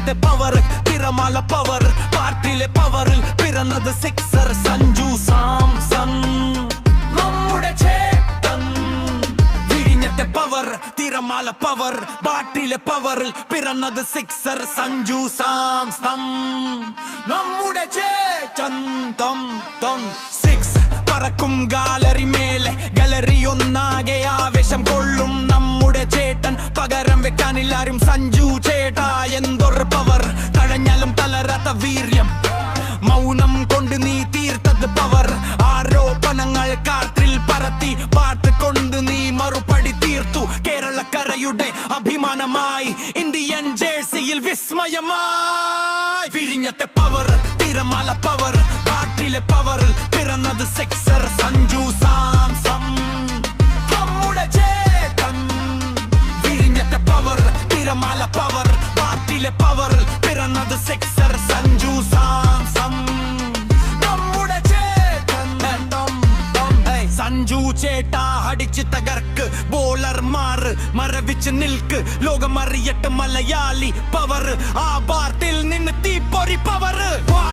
വിഴിഞ്ഞത്തെ power തിരമാല power പാർട്ടിയിലെ പവറിൽ പിറന്നത് സിക്സർ സഞ്ജു സാംസൺ നമ്മുടെ ചേട്ടൻ വിഴിഞ്ഞത്തെ പവർ തിരമാല പവർ പാർട്ടിയിലെ പവറിൽ പിറന്നത് സിക്സർ സഞ്ജു സാംസൺ നമ്മുടെ ചേട്ടൻ സിക്സ് പറക്കും ഗാലറി മേലെ ഗാലറി ഒന്നാകെ ആവേശം കൊള്ളും നമ്മുടെ ചേട്ടൻ പകരം വെക്കാനില്ലാരും സഞ്ജു ചേട്ടാ എന്തൊരു പവർ തഴഞ്ഞാലും തളരാത്ത വീര്യം മൗനം കൊണ്ട് നീ തീർത്തത് പവർ ആരോപണങ്ങൾ കാറ്റിൽ പറത്തി പാട്ട് കൊണ്ട് നീ മറുപടി തീർത്തു കേരളക്കരയുടെ അഭിമാനമായി ഇന്ത്യൻ ജേഴ്സിയിൽ വിസ്മയമായി വിഴിഞ്ഞത്തെ പവർ തിരമാല പവർ പാട്ടിലെ പവറിൽ പിറന്നത് സിക്സർ സഞ്ജു സാംസൺ നമ്മുടെ ചേട്ടൻ വിഴിഞ്ഞത്തെ പവർ തിരമാല പവർ പാട്ടിലെ പവറിൽ പിറന്നത് സിക്സർ സഞ്ജു സാംസൺ നമ്മുടെ ചേട്ടൻ സഞ്ജു ചേട്ടാ അടിച്ച് തകർക്ക് ബോളർമാർ മരവിച്ച് നിൽക്ക് ലോകം അറിയട്ട് മലയാളി പവർ ആ പാർട്ടിൽ നിന്ന് തീപ്പൊരി പവർ